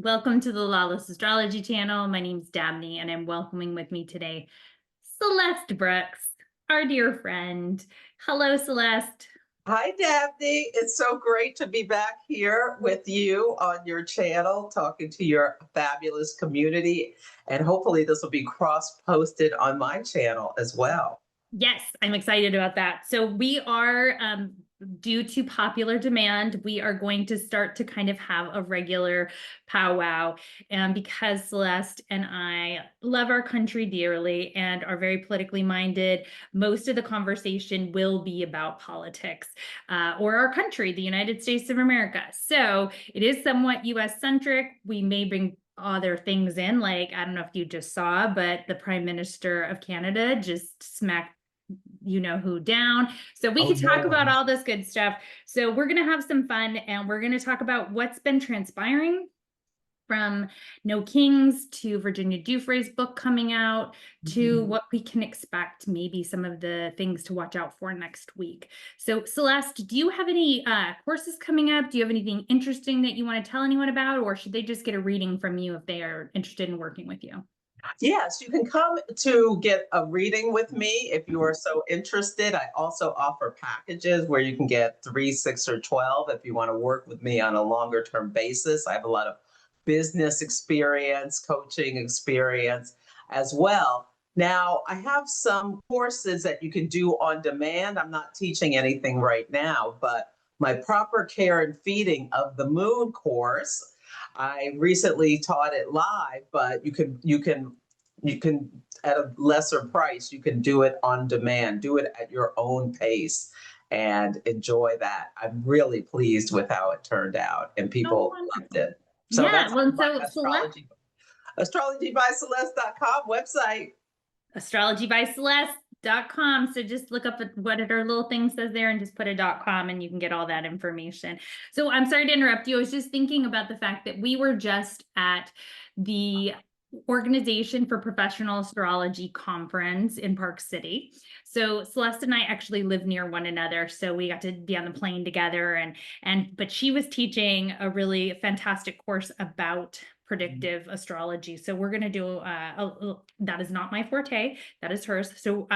Welcome to the Lawless Astrology channel. My name's Dabney, and I'm welcoming with me today Celeste Brooks, our dear friend. Hello, Celeste. Hi, Dabney. It's so great to be back here with you on your channel, talking to your fabulous community. And hopefully, this will be cross posted on my channel as well. Yes, I'm excited about that. So we are, due to popular demand, we are going to start to kind of have a regular powwow. And because Celeste and I love our country dearly and are very politically minded, most of the conversation will be about politics or our country, the United States of America. So it is somewhat US centric. We may bring other things in, like, I don't know if you just saw, but the Prime Minister of Canada just smacked who down. So we Oh, could talk no. about all this good stuff. So we're going to have some fun, and we're going to talk about what's been transpiring from No Kings to Virginia Giuffre's book coming out to what we can expect, maybe some of the things to watch out for next week. So Celeste, do you have any courses coming up? Do you have anything interesting that you want to tell anyone about, or should they just get a reading from you if they are interested in working with you? Yes, you can come to get a reading with me if you are so interested. I also offer packages where you can get 3, 6, or 12 if you want to work with me on a longer term basis. I have a lot of business experience, coaching experience as well. Now, I have some courses that you can do on demand. I'm not teaching anything right now, but my proper care and feeding of the moon course, I recently taught it live, but you can at a lesser price, you can do it on demand, do it at your own pace and enjoy that. I'm really pleased with how it turned out and Oh, people loved wonderful. it. So Yeah, that's well, on my so Celeste, astrologybyceleste.com website. astrologybyceleste.com. So just look up what our little thing says there and just put a .com and you can get all that information. So I'm sorry to interrupt you. I was just thinking about the fact that we were just at the Organization for Professional Astrology conference in Park City. So Celeste and I actually live near one another, so we got to be on the plane together, but she was teaching a really fantastic course about predictive astrology. So we're going to do that is not my forte, that is hers. So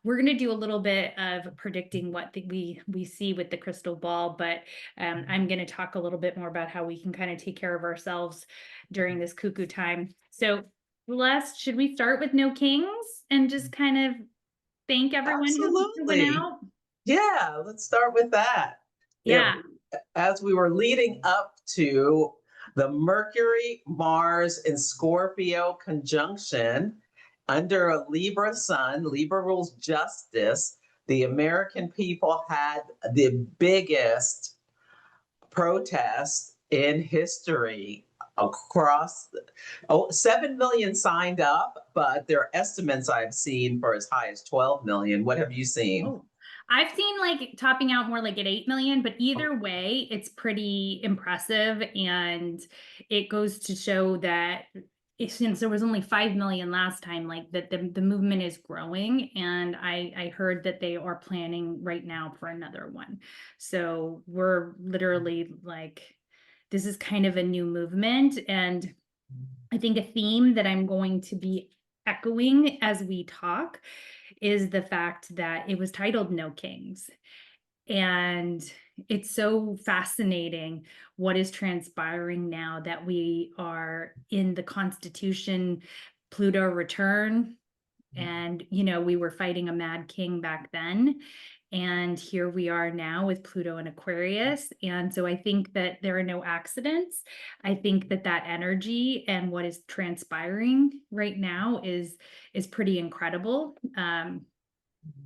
we're going to do a little bit of predicting what we see with the crystal ball, but I'm going to talk a little bit more about how we can kind of take care of ourselves during this cuckoo time. So Celeste, should we start with No Kings and just kind of thank everyone who went Absolutely. out? Yeah, let's start with that. You Yeah. know, as we were leading up to the Mercury Mars in Scorpio conjunction under a Libra sun, Libra rules justice. The American people had the biggest protest in history across 7 million signed up, but there are estimates I've seen for as high as 12 million. What have you seen? Oh, I've seen like topping out more like at 8 million, but either way, it's pretty impressive. And it goes to show that since there was only 5 million last time, like that the movement is growing. And I heard that they are planning right now for another one. So we're literally like, this is kind of a new movement. And I think a theme that I'm going to be echoing as we talk is the fact that it was titled No Kings. And it's so fascinating what is transpiring now that we are in the Constitution, Pluto return. And, we were fighting a mad king back then. And here we are now with Pluto and Aquarius. And so I think that there are no accidents. I think that that energy and what is transpiring right now is pretty incredible.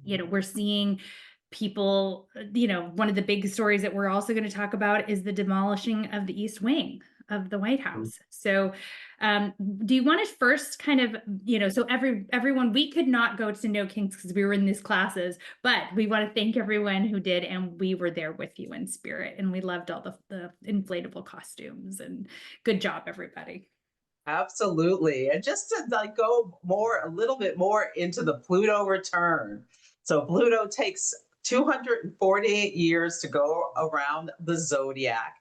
We're seeing people, one of the big stories that we're also going to talk about is the demolishing of the East Wing of the White House. So do you want to first kind of, so everyone, we could not go to No Kings because we were in these classes, but we want to thank everyone who did, and we were there with you in spirit, and we loved all the inflatable costumes, and good job, everybody. Absolutely. And just to go a little bit more into the Pluto return. So Pluto takes 248 years to go around the zodiac.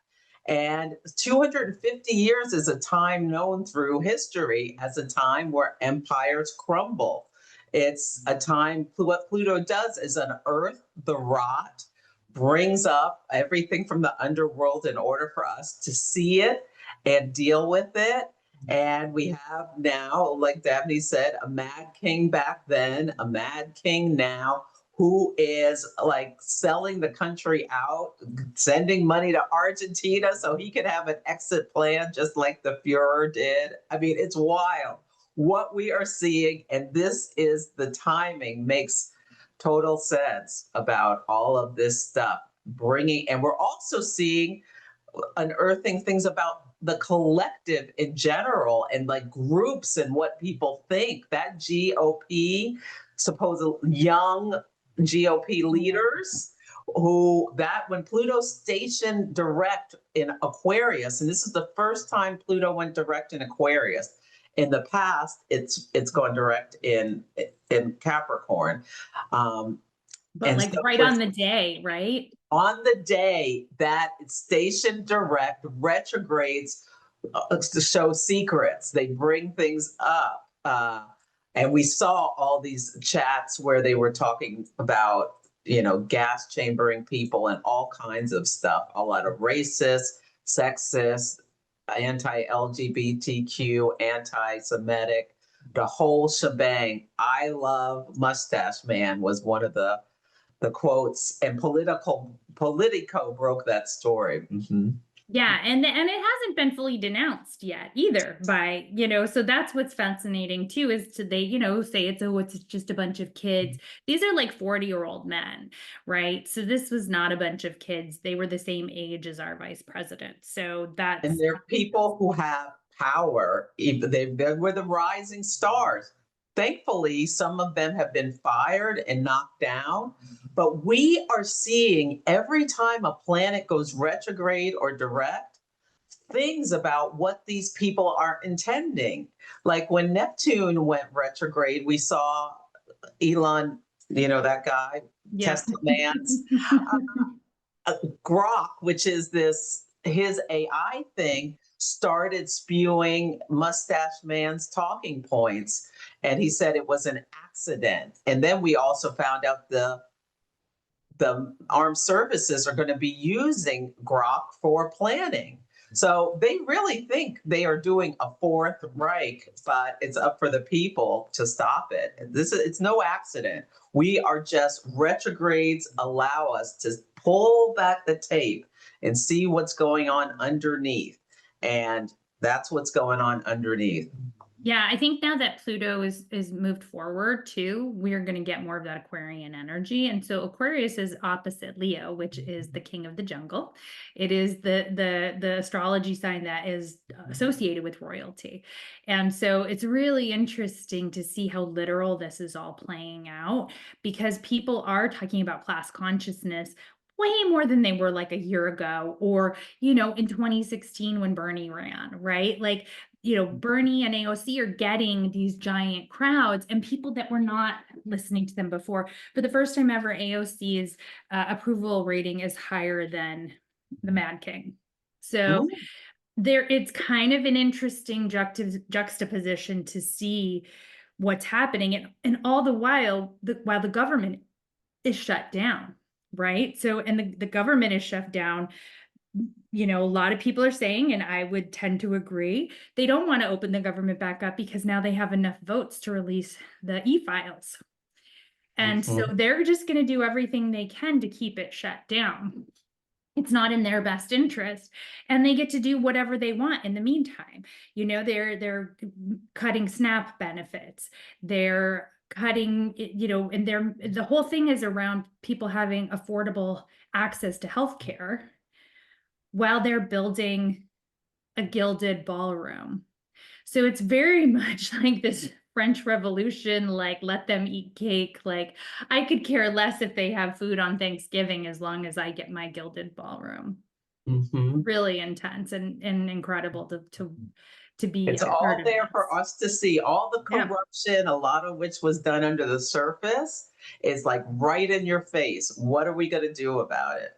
And 250 years is a time known through history as a time where empires crumble. It's a time, what Pluto does is unearth the rot, brings up everything from the underworld in order for us to see it and deal with it. And we have now, like Dabney said, a mad king back then, a mad king now, who is like selling the country out, sending money to Argentina so he could have an exit plan, just like the Fuhrer did. I mean, it's wild what we are seeing. And this is the timing makes total sense about all of this stuff bringing. And we're also seeing unearthing things about the collective in general and like groups and what people think. That GOP, supposed young GOP leaders who that when Pluto stationed direct in Aquarius, and this is the first time Pluto went direct in Aquarius. In the past, it's gone direct in Capricorn. But like so right on the day, right? on the day that station direct retrogrades to show secrets, they bring things up. And we saw all these chats where they were talking about, gas chambering people and all kinds of stuff, a lot of racist, sexist, anti-LGBTQ, anti-Semitic, the whole shebang. I love Mustache Man was one of the quotes, and Politico broke that story. Mm-hmm. Yeah, and it hasn't been fully denounced yet either by, so that's what's fascinating too, is to they, say it's just a bunch of kids. These are like 40-year-old men, right? So this was not a bunch of kids. They were the same age as our vice president. So And they're people who have power. They were the rising stars. Thankfully, some of them have been fired and knocked down. But we are seeing every time a planet goes retrograde or direct, things about what these people are intending. Like when Neptune went retrograde, we saw Elon, that guy, yeah. Tesla Man's Grok, which is his AI thing, started spewing Mustache Man's talking points. And he said it was an accident. And then we also found out the armed services are going to be using Grok for planning. So they really think they are doing a Fourth Reich, but it's up for the people to stop it. It's no accident. We are just retrogrades allow us to pull back the tape and see what's going on underneath. And that's what's going on underneath. Yeah, I think now that Pluto is moved forward too, we're going to get more of that Aquarian energy. And so Aquarius is opposite Leo, which is the king of the jungle. It is the astrology sign that is associated with royalty. And so it's really interesting to see how literal this is all playing out, because people are talking about class consciousness way more than they were like a year ago, or, in 2016 when Bernie ran, right? Like, Bernie and AOC are getting these giant crowds, and people that were not listening to them before. For the first time ever, AOC's approval rating is higher than the Mad King. So it's kind of an interesting juxtaposition to see what's happening. And all the while the government is shut down, right? So, and the government is shut down. A lot of people are saying, and I would tend to agree, they don't want to open the government back up because now they have enough votes to release the e-files. And so they're just going to do everything they can to keep it shut down. It's not in their best interest, and they get to do whatever they want in the meantime. They're cutting SNAP benefits. They're cutting, and the whole thing is around people having affordable access to healthcare while they're building a gilded ballroom. So it's very much like this French Revolution, like let them eat cake. Like I could care less if they have food on Thanksgiving as long as I get my gilded ballroom. Really intense and incredible to be. It's all there for us to see. All the corruption, a lot of which was done under the surface, is like right in your face. What are we going to do about it?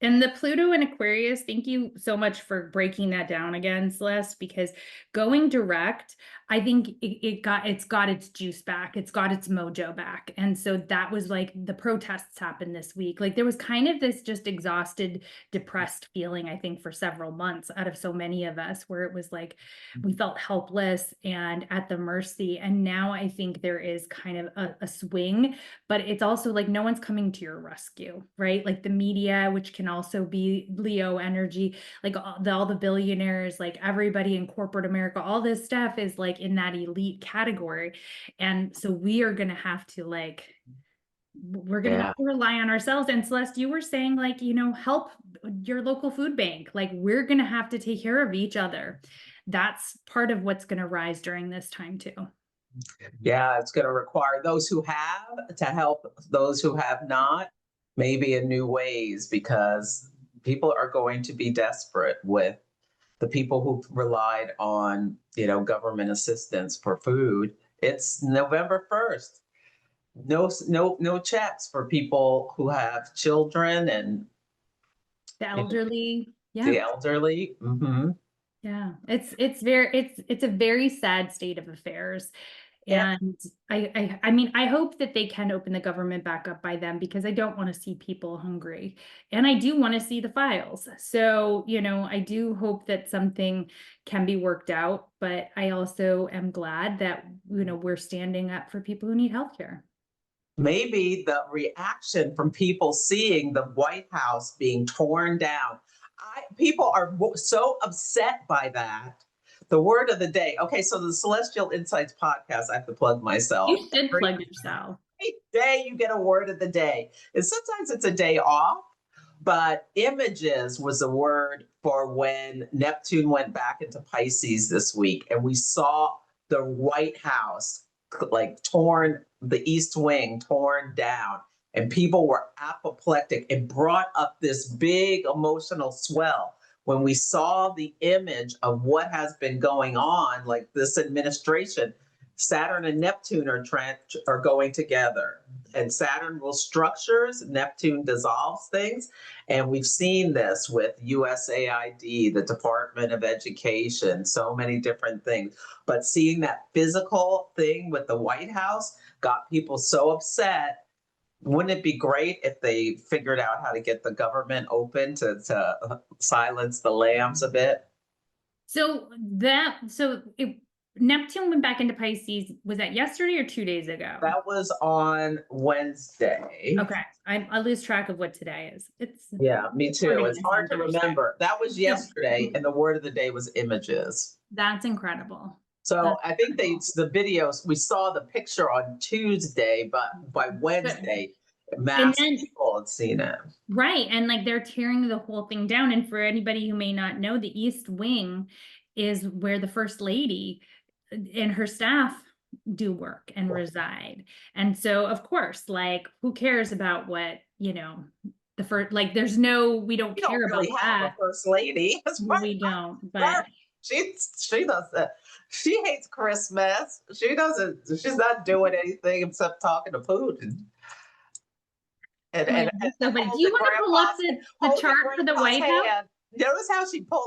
And the Pluto and Aquarius, thank you so much for breaking that down again, Celeste, because going direct, I think it's got its juice back. It's got its mojo back. And so that was like the protests happened this week. Like there was kind of this just exhausted, depressed feeling, I think, for several months out of so many of us, where it was like we felt helpless and at the mercy. And now I think there is kind of a swing, but it's also like no one's coming to your rescue, right? Like the media, which can also be Leo energy, like all the billionaires, like everybody in corporate America, all this stuff is like in that elite category. And so we are going to have to we're going to have to rely on ourselves. And Celeste, you were saying like, help your local food bank. Like we're going to have to take care of each other. That's part of what's going to rise during this time too. Yeah, it's going to require those who have to help those who have not, maybe in new ways, because people are going to be desperate with the people who relied on, government assistance for food. It's November 1st. No checks for people who have children and The elderly. the Yeah. elderly. Mm-hmm. Yeah, it's a very sad state of affairs. Yeah. And I mean, I hope that they can open the government back up by then because I don't want to see people hungry. And I do want to see the files. So, I do hope that something can be worked out, but I also am glad that, we're standing up for people who need healthcare. Maybe the reaction from people seeing the White House being torn down. People are so upset by that. The word of the day. Okay, so the Celestial Insights podcast, I have to plug myself. You should plug yourself. Every day you get a word of the day. And sometimes it's a day off, but images was a word for when Neptune went back into Pisces this week. And we saw the White House like torn, the East Wing torn down, and people were apoplectic. It brought up this big emotional swell when we saw the image of what has been going on, like this administration. Saturn and Neptune are going together, and Saturn will structures, Neptune dissolves things. And we've seen this with USAID, the Department of Education, so many different things. But seeing that physical thing with the White House got people so upset. Wouldn't it be great if they figured out how to get the government open to silence the lambs a bit? Neptune went back into Pisces. Was that yesterday or 2 days ago? That was on Wednesday. Okay. I lose track of what today is. Yeah, me too. It's hard to remember. That was yesterday, and the word of the day was images. That's incredible. So I think the videos, we saw the picture on Tuesday, but by Wednesday, mass people had seen it. Right. And like they're tearing the whole thing down. And for anybody who may not know, the East Wing is where the First Lady and her staff do work and reside. And so, of course, like who cares about what, the first, like there's no, we don't care really about have that. a First Lady. We don't, but she doesn't. She hates Christmas. She's not doing anything except talking to Putin. But do you want to pull up the chart for the White House? Notice how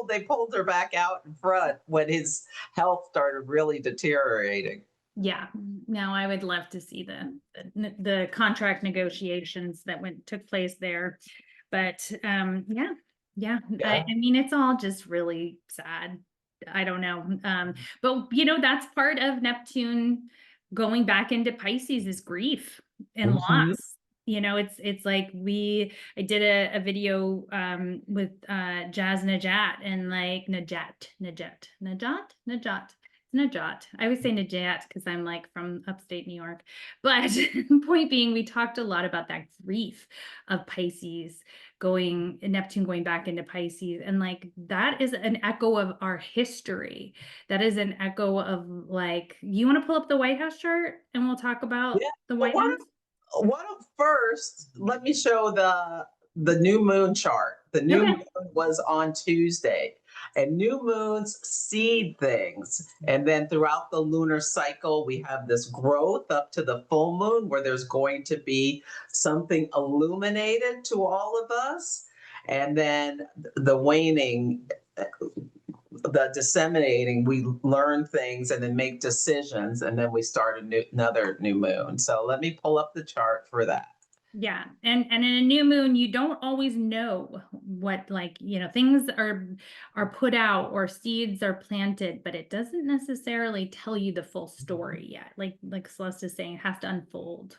they pulled her back out in front when his health started really deteriorating. Yeah, now I would love to see the contract negotiations that took place there. But yeah. I mean, it's all just really sad. I don't know. But that's part of Neptune going back into Pisces is grief and loss. It's like I did a video with Jazz Najat and like Najat. I always say Najat because I'm like from upstate New York. But point being, we talked a lot about that grief of Pisces Neptune going back into Pisces. And like that is an echo of our history. That is an echo of like, you want to pull up the White House chart and we'll talk about the White House? First, let me show the new moon chart. The new moon was on Tuesday, and new moons seed things. And then throughout the lunar cycle, we have this growth up to the full moon where there's going to be something illuminated to all of us. And then the waning, the disseminating, we learn things and then make decisions, and then we start another new moon. So let me pull up the chart for that. Yeah. And in a new moon, you don't always know what, like, things are put out or seeds are planted, but it doesn't necessarily tell you the full story yet. Like Celeste is saying, it has to unfold.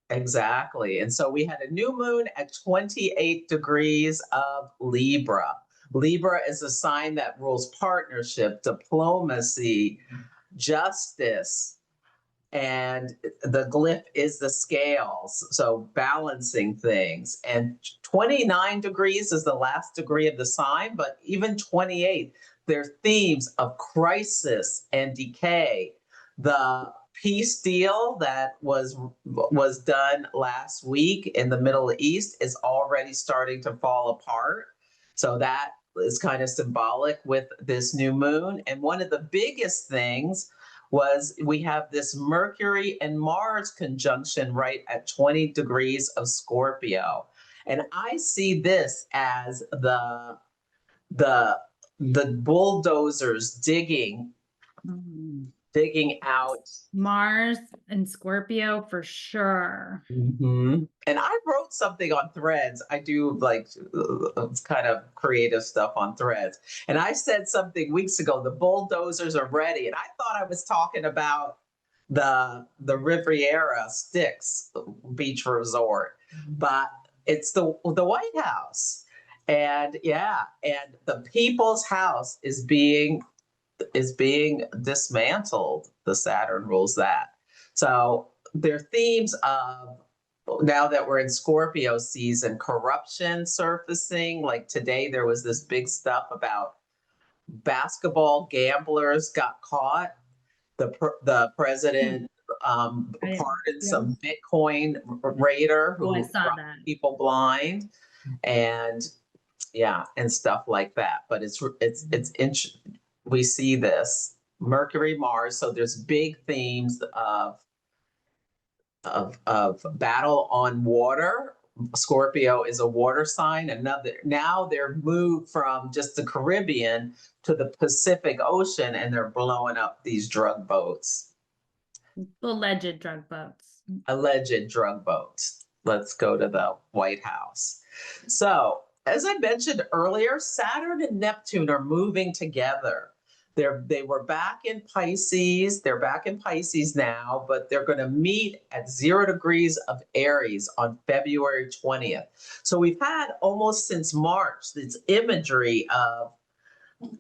Exactly. And so we had a new moon at 28 degrees of Libra. Libra is a sign that rules partnership, diplomacy, justice, and the glyph is the scales, so balancing things. And 29 degrees is the last degree of the sign, but even 28, there are themes of crisis and decay. The peace deal that was done last week in the Middle East is already starting to fall apart. So that is kind of symbolic with this new moon. And one of the biggest things was we have this Mercury and Mars conjunction right at 20 degrees of Scorpio. And I see this as the the bulldozers digging out. Mars and Scorpio for sure. And I wrote something on Threads. I do like kind of creative stuff on Threads. And I said something weeks ago, the bulldozers are ready. And I thought I was talking about the Riviera Styx beach resort, but it's the White House. And yeah, and the people's house is being dismantled. The Saturn rules that. So there are themes of, now that we're in Scorpio season, corruption surfacing. Like today, there was this big stuff about basketball gamblers got caught. The president pardoned some Bitcoin raider Oh, I who saw robbed that. people blind, and yeah, and stuff like that. But we see this Mercury, Mars. So there's big themes of battle on water. Scorpio is a water sign. Now they're moved from just the Caribbean to the Pacific Ocean, and they're blowing up these drug boats. Alleged drug boats. Alleged drug boats. Let's go to the White House. So, as I mentioned earlier, Saturn and Neptune are moving together. They were back in Pisces. They're back in Pisces now, but they're going to meet at 0 degrees of Aries on February 20th. So we've had almost since March this imagery of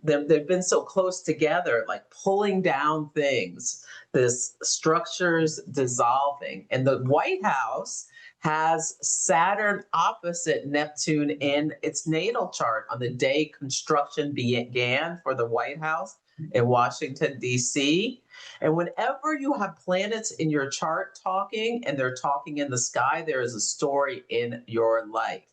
them. They've been so close together, like pulling down things, this structures dissolving. And the White House has Saturn opposite Neptune in its natal chart on the day construction began for the White House in Washington, D.C. And whenever you have planets in your chart talking and they're talking in the sky, there is a story in your life.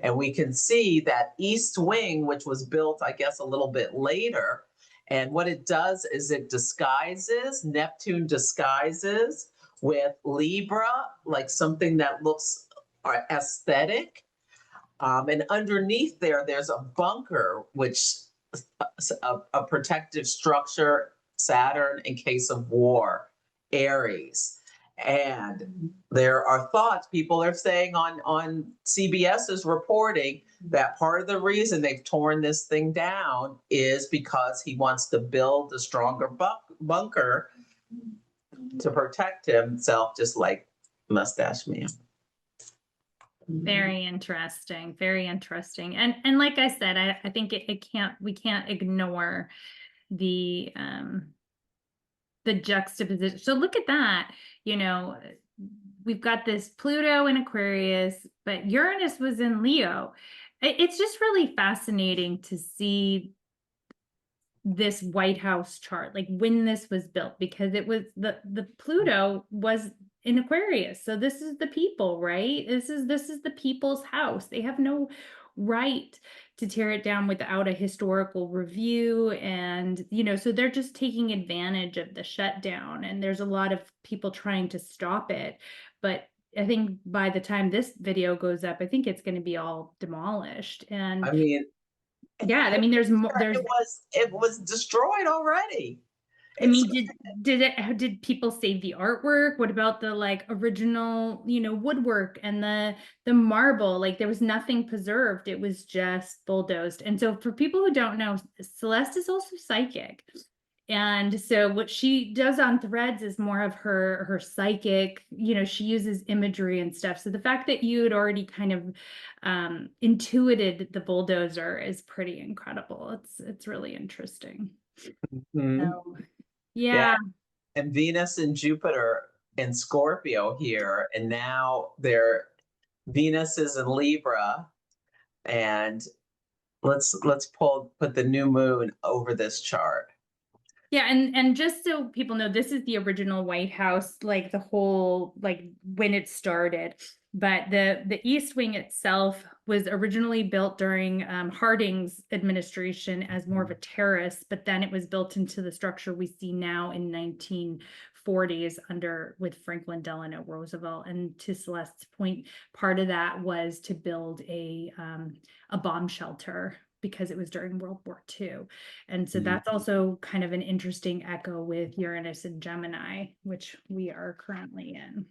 And we can see that East Wing, which was built, I guess, a little bit later. And what it does is it disguises, Neptune disguises with Libra, like something that looks aesthetic. And underneath there's a bunker, which a protective structure, Saturn in case of war, Aries. And there are thoughts, people are saying on CBS is reporting that part of the reason they've torn this thing down is because he wants to build a stronger bunker to protect himself, just like Mustache Man. Very interesting. Very interesting. And like I said, I think we can't ignore the juxtaposition. So look at that. We've got this Pluto in Aquarius, but Uranus was in Leo. It's just really fascinating to see this White House chart, like when this was built, because it was the Pluto was in Aquarius. So this is the people, right? This is the people's house. They have no right to tear it down without a historical review. And, so they're just taking advantage of the shutdown. And there's a lot of people trying to stop it. But I think by the time this video goes up, I think it's going to be all demolished. I And mean, yeah, I mean, it was destroyed already. I It's mean, did people save the artwork? What about the like original, woodwork and the marble? Like there was nothing preserved. It was just bulldozed. And so for people who don't know, Celeste is also psychic. And so what she does on Threads is more of her psychic, she uses imagery and stuff. So the fact that you had already kind of intuited the bulldozer is pretty incredible. It's really interesting. Mhm. So Yeah, yeah. and Venus and Jupiter in Scorpio here, and now Venus is in Libra, and let's put the new moon over this chart. Yeah, and just so people know, this is the original White House, like the whole like when it started. But the East Wing itself was originally built during Harding's administration as more of a terrace, but then it was built into the structure we see now in 1940s under with Franklin Delano Roosevelt. And to Celeste's point, part of that was to build a bomb shelter because it was during World War II. And so Mhm. that's also kind of an interesting echo with Uranus and Gemini, which we are currently in.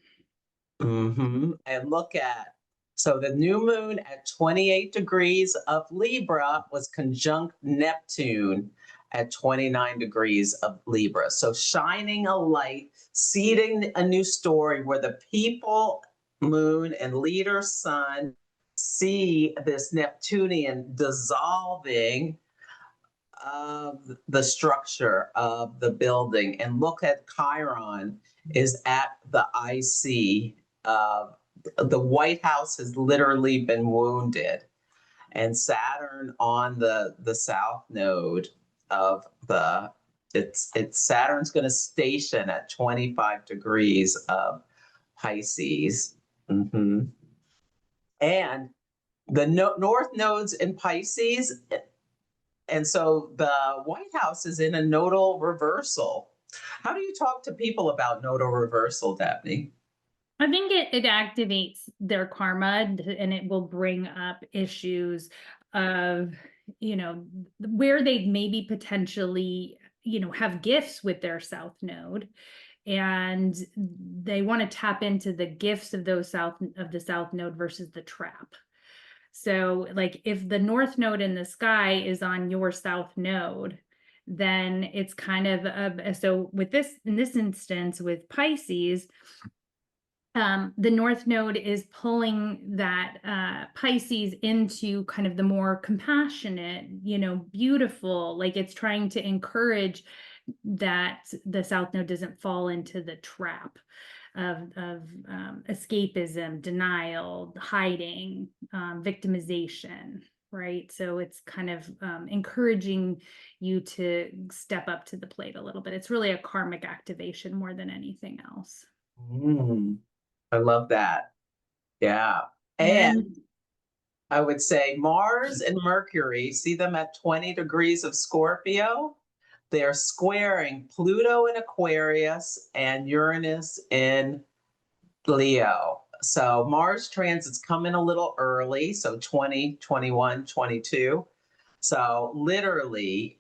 And look at, so the new moon at 28 degrees of Libra was conjunct Neptune at 29 degrees of Libra. So shining a light, seeding a new story where the people, moon, and leader sun see this Neptunian dissolving of the structure of the building. And look at Chiron is at the IC. The White House has literally been wounded, and Saturn on the south node of the it's Saturn's going to station at 25 degrees of Pisces. Mm-hmm. And the north nodes in Pisces, and so the White House is in a nodal reversal. How do you talk to people about nodal reversal, Dabney? I think it activates their karma and it will bring up issues of, where they maybe potentially, have gifts with their South Node and they want to tap into the gifts of the South Node versus the trap. So like if the North Node in the sky is on your South Node, then it's kind of so with this in this instance with Pisces, the North Node is pulling that Pisces into kind of the more compassionate, beautiful, like it's trying to encourage that the South Node doesn't fall into the trap of escapism, denial, hiding, victimization, right? So it's kind of encouraging you to step up to the plate a little bit. It's really a karmic activation more than anything else. Mm, I love that. Yeah. And And I would say Mars and Mercury, see them at 20 degrees of Scorpio? They're squaring Pluto in Aquarius and Uranus in Leo. So Mars transits come in a little early, so 20, 21, 22. So literally,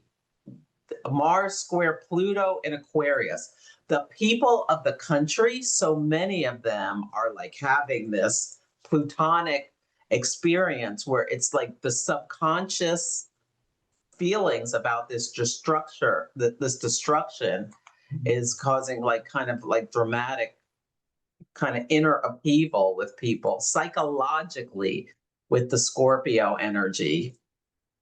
Mars square Pluto in Aquarius. The people of the country, so many of them are like having this plutonic experience where it's like the subconscious feelings about this this destruction is causing like kind of like dramatic kind of inner upheaval with people psychologically with the Scorpio energy.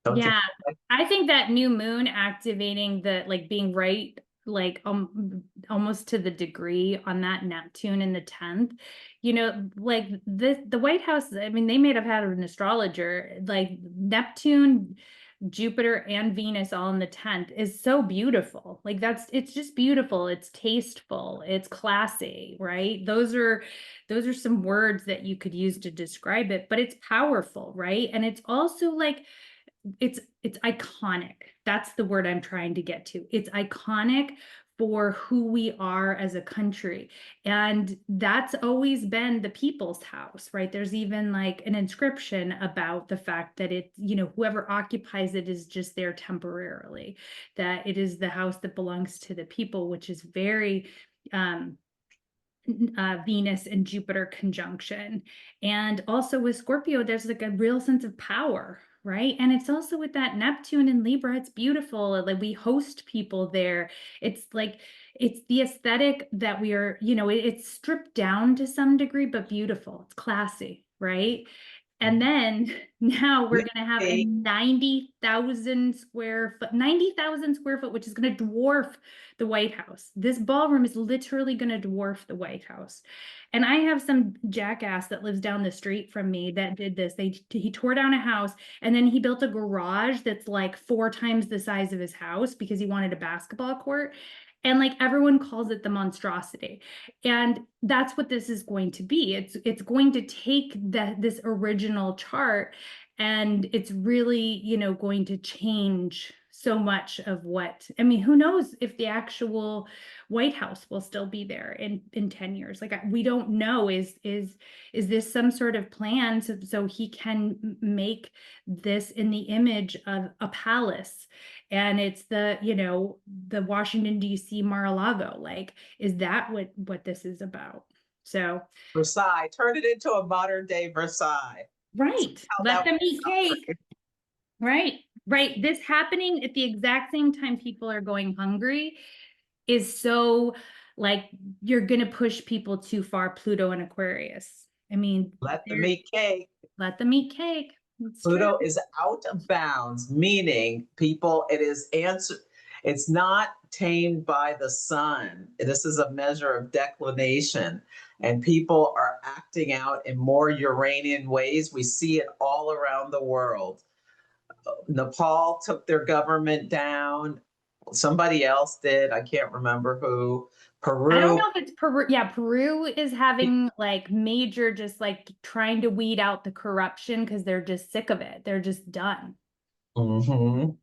Don't you yeah, feel like? I think that new moon activating the like being right like almost to the degree on that Neptune in the 10th, like the White House, I mean, they may have had an astrologer, like Neptune, Jupiter, and Venus all in the 10th is so beautiful. Like it's just beautiful, it's tasteful, it's classy, right? Those are some words that you could use to describe it, but it's powerful, right? And it's also like it's iconic. That's the word I'm trying to get to. It's iconic for who we are as a country. And that's always been the people's house, right? There's even like an inscription about the fact that it, you know, whoever occupies it is just there temporarily, that it is the house that belongs to the people, which is very Venus and Jupiter conjunction. And also with Scorpio, there's like a real sense of power, right? And it's also with that Neptune in Libra, it's beautiful. Like we host people there. It's like, it's the aesthetic that we are, you know, it's stripped down to some degree, but beautiful. It's classy, right? And then now we're going to have a 90,000 square foot, 90,000 square foot, which is going to dwarf the White House. This ballroom is literally going to dwarf the White House. And I have some jackass that lives down the street from me that did this. He tore down a house and then he built a garage that's like 4 times the size of his house because he wanted a basketball court. And like everyone calls it the monstrosity. And that's what this is going to be. It's going to take this original chart and it's really, you know, going to change so much of what, I mean, who knows if the actual White House will still be there in 10 years. Like we don't know, is this some sort of plan so he can make this in the image of a palace? And it's the, you know, the Washington, D.C. Mar-a-Lago. Like, is that what this is about? So, Versailles, turn it into a modern day Versailles. right. Let them eat cake. Right. Right. This happening at the exact same time people are going hungry is so like you're going to push people too far, Pluto and Aquarius. I mean, Let them eat cake. let them eat cake. It's Pluto true. is out of bounds, meaning people, it's not tamed by the sun. This is a measure of declination, and people are acting out in more Uranian ways. We see it all around the world. Nepal took their government down. Somebody else did. I can't remember who. I don't Peru. know if it's Peru. Yeah, Peru is having like major, just like trying to weed out the corruption because they're just sick of it. They're just done.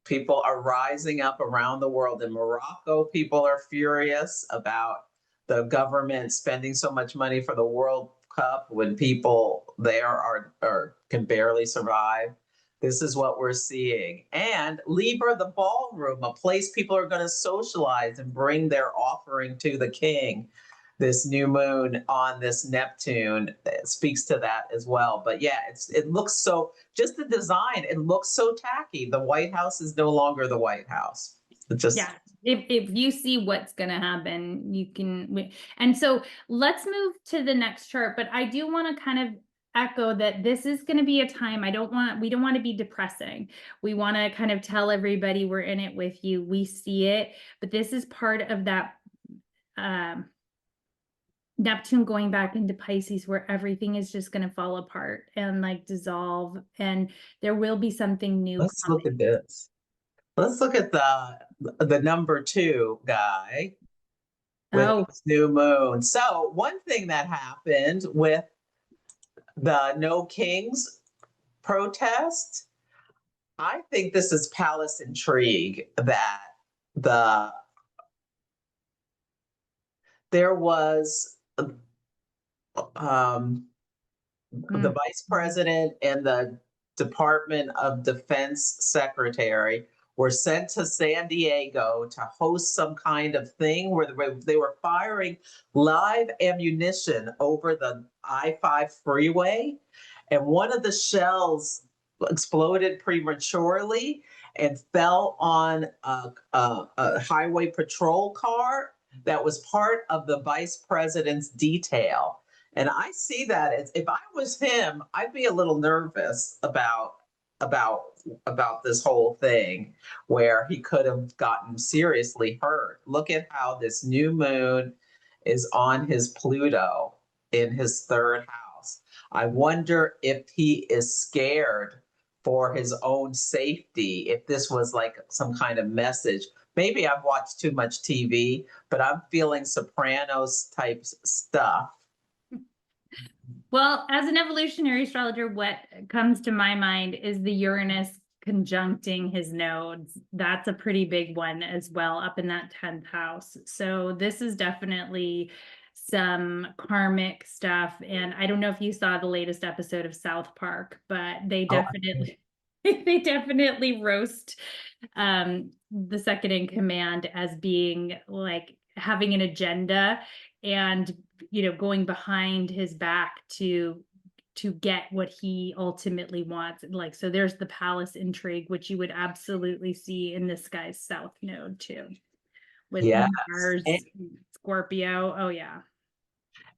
People are rising up around the world. In Morocco, people are furious about the government spending so much money for the World Cup when people there are can barely survive. This is what we're seeing. And Libra, the ballroom, a place people are going to socialize and bring their offering to the king. This new moon on this Neptune speaks to that as well. But yeah, it looks so, just the design, it looks so tacky. The White House is no longer the White House. It just, Yeah. If you see what's going to happen, you can. And so let's move to the next chart. But I do want to kind of echo that this is going to be a time we don't want to be depressing. We want to kind of tell everybody we're in it with you. We see it, but this is part of that Neptune going back into Pisces where everything is just going to fall apart and like dissolve, and there will be something new let's coming. look at this. Let's look at the number 2 guy with this new moon. So one thing that happened with the No Kings protest, I think this is palace intrigue, that there was the vice president and the Department of Defense secretary were sent to San Diego to host some kind of thing where they were firing live ammunition over the I-5 freeway. And one of the shells exploded prematurely and fell on a highway patrol car that was part of the vice president's detail. And I see that as, if I was him, I'd be a little nervous about this whole thing, where he could have gotten seriously hurt. Look at how this new moon is on his Pluto in his 3rd house. I wonder if he is scared for his own safety, if this was like some kind of message. Maybe I've watched too much TV, but I'm feeling Sopranos type stuff. Well, as an evolutionary astrologer, what comes to my mind is the Uranus conjuncting his nodes. That's a pretty big one as well, up in that 10th house. So this is definitely some karmic stuff. And I don't know if you saw the latest episode of South Park, but they Oh, definitely they definitely roast the second in command as being like having an agenda and going behind his back to get what he ultimately wants. Like, so there's the palace intrigue, which you would absolutely see in this guy's south node too, with yes. Mars, Scorpio. Oh yeah.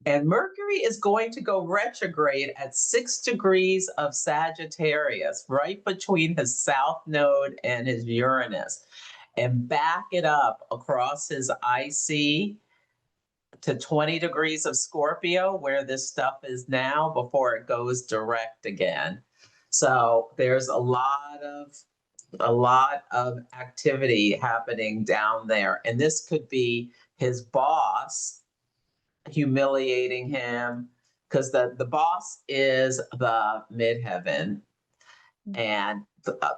And Mercury is going to go retrograde at 6 degrees of Sagittarius, right between his south node and his Uranus, and back it up across his IC to 20 degrees of Scorpio, where this stuff is now, before it goes direct again. So there's a lot of activity happening down there. And this could be his boss humiliating him, because the boss is the midheaven, and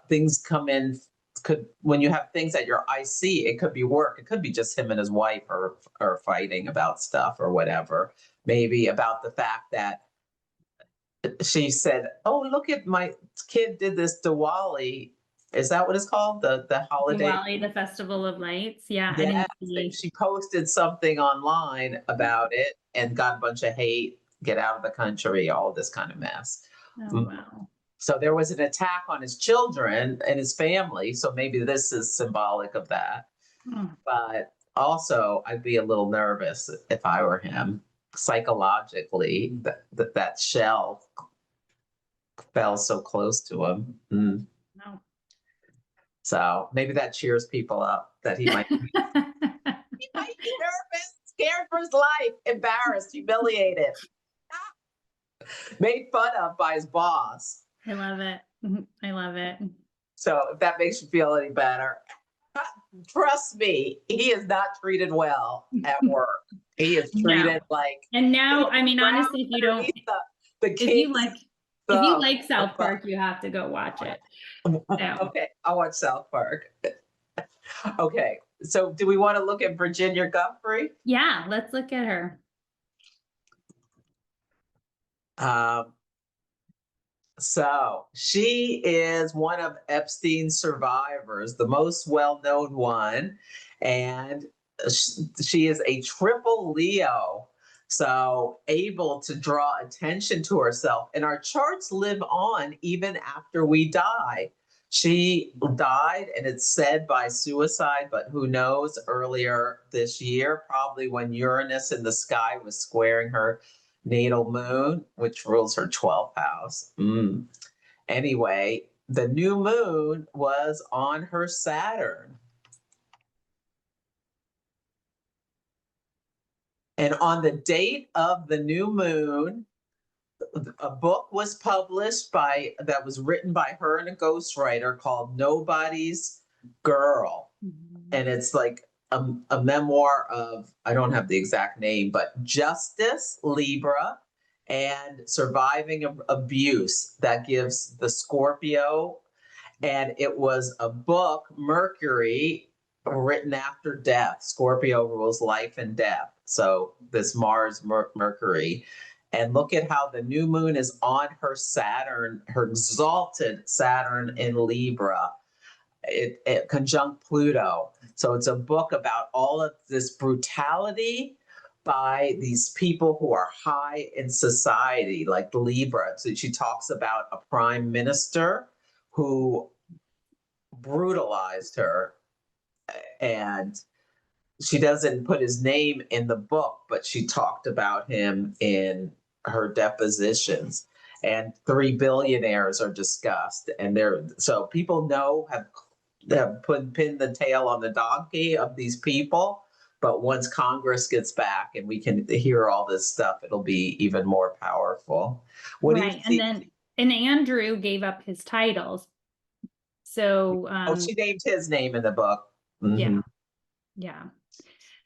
things come in. Could, when you have things at your IC, it could be work, it could be just him and his wife or fighting about stuff or whatever, maybe about the fact that she said, oh, look at my kid did this Diwali. Is that what it's called, the holiday? Diwali, the Festival of Lights. Yeah, I Yes, didn't see. she posted something online about it and got a bunch of hate, get out of the country, all this kind of mess. Oh wow. So there was an attack on his children and his family. So maybe this is symbolic of that. Oh. But also, I'd be a little nervous if I were him, psychologically, that shell fell so close to him. No. So maybe that cheers people up, that he might be nervous, scared for his life, embarrassed, humiliated, made fun of by his boss. I love it. I love it. So if that makes you feel any better, trust me, he is not treated well at work. He is treated like. And now, I mean, honestly, if you don't, the kids, if you like South Park, you have to go watch it. So. Okay, I'll watch South Park. Okay, so do we want to look at Virginia Guthrie? Yeah, let's look at her. So she is one of Epstein's survivors, the most well-known one, and she is a triple Leo, so able to draw attention to herself. And our charts live on even after we die. She died, and it's said by suicide, but who knows, earlier this year, probably when Uranus in the sky was squaring her natal moon, which rules her 12th house. Anyway, the new moon was on her Saturn. And on the date of the new moon, a book was published that was written by her and a ghostwriter called Nobody's Girl. And it's like a memoir of, I don't have the exact name, but Justice, Libra, and surviving abuse, that gives the Scorpio. And it was a book, Mercury, written after death. Scorpio rules life and death. So this Mars, Mercury. And look at how the new moon is on her Saturn, her exalted Saturn in Libra. It conjunct Pluto. So it's a book about all of this brutality by these people who are high in society, like Libra. So she talks about a prime minister who brutalized her, and she doesn't put his name in the book, but she talked about him in her depositions. And 3 billionaires are discussed, and so people have pinned the tail on the donkey of these people. But once Congress gets back and we can hear all this stuff, it'll be even more powerful. What do you think? And Andrew gave up his titles. So she named his name in the book. Yeah.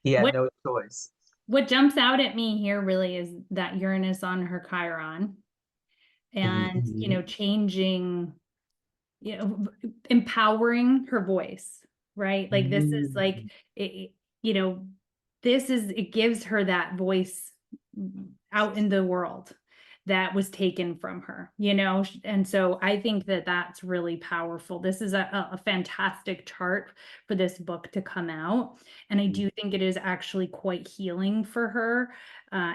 He had no choice. What jumps out at me here really is that Uranus on her Chiron, and changing you know, empowering her voice, right? Like this is like, Mm. you know, it gives her that voice out in the world that was taken from her, you know? And so I think that that's really powerful. This is a fantastic chart for this book to come out. And I do think it is actually quite healing for her,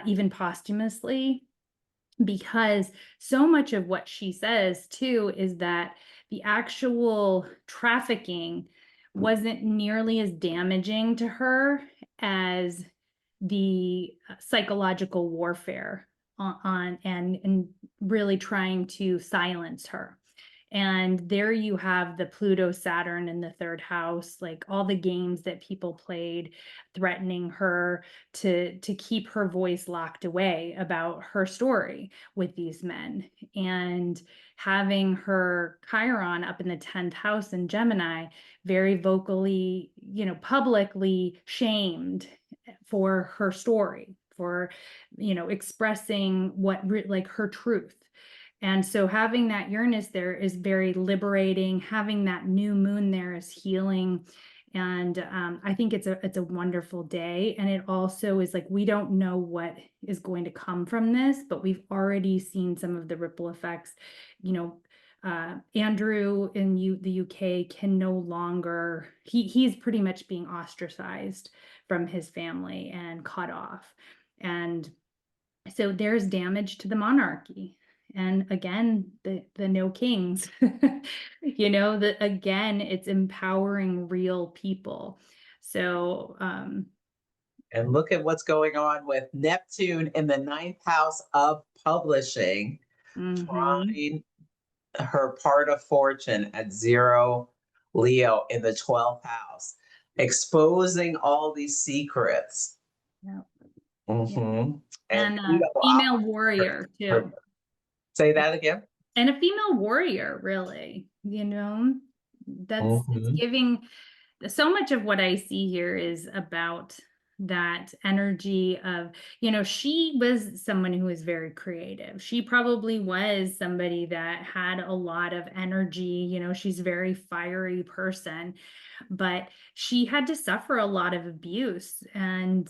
even posthumously, because so much of what she says too is that the actual trafficking wasn't nearly as damaging to her as the psychological warfare and really trying to silence her. And there you have the Pluto Saturn in the third house, like all the games that people played, threatening her to keep her voice locked away about her story with these men. And having her Chiron up in the 10th house in Gemini, very vocally, you know, publicly shamed for her story, for, you know, expressing like her truth. And so having that Uranus there is very liberating. Having that new moon there is healing. And I think it's a wonderful day. And it also is like, we don't know what is going to come from this, but we've already seen some of the ripple effects. You know, Andrew in the UK can no longer, he's pretty much being ostracized from his family and cut off. And so there's damage to the monarchy. And again, the no kings, you know, that again, it's empowering real people. So And look at what's going on with Neptune in the ninth house of publishing, mhm. trying her part of fortune at 0 Leo in the 12th house, exposing all these secrets. Yeah, yeah. Mm-hmm. And And a Pluto female opposite warrior her. too. Say that again. And a female warrior, really, you know, it's Mm-hmm. giving so much of what I see here is about that energy of, you know, she was someone who was very creative. She probably was somebody that had a lot of energy, you know, she's a very fiery person, but she had to suffer a lot of abuse. And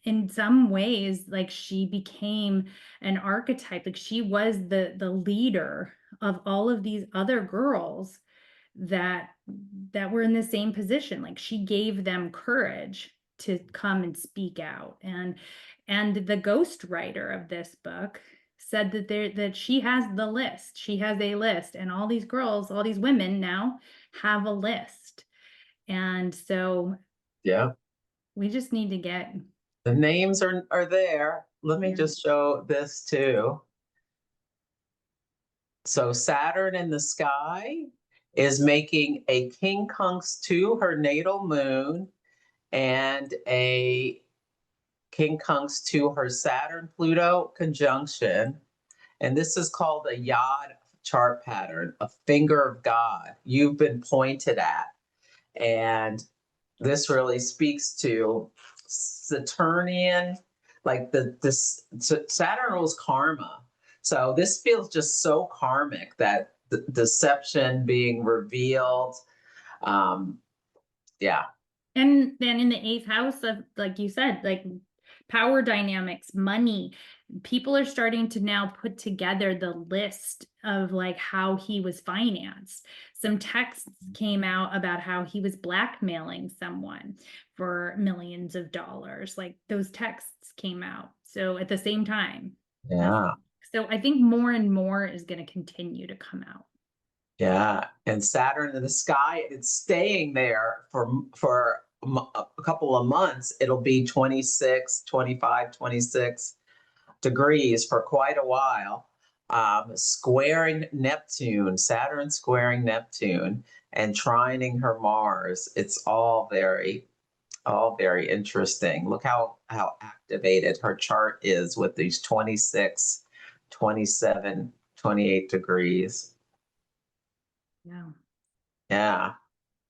in some ways, like she became an archetype, like she was the leader of all of these other girls that were in the same position. Like she gave them courage to come and speak out. And the ghostwriter of this book said that she has the list. She has a list, and all these girls, all these women now have a list. And so Yeah. we just need to get, The names are there. Let me yeah. just show this too. So Saturn in the sky is making a quincunx to her natal moon and a quincunx to her Saturn Pluto conjunction. And this is called a Yod chart pattern, a finger of God you've been pointed at. And this really speaks to Saturnian, like this Saturn rules karma. So this feels just so karmic, that the deception being revealed. Um, yeah. And then in the eighth house of, like you said, like power dynamics, money, people are starting to now put together the list of like how he was financed. Some texts came out about how he was blackmailing someone for millions of dollars. Like those texts came out. So at the same time. Yeah. So I think more and more is going to continue to come out. Yeah, and Saturn in the sky, it's staying there for a couple of months. It'll be 26, 25, 26 degrees for quite a while. Squaring Neptune, Saturn squaring Neptune, and trining her Mars. It's all very interesting. Look how activated her chart is with these 26, 27, 28 degrees. Yeah. Yeah.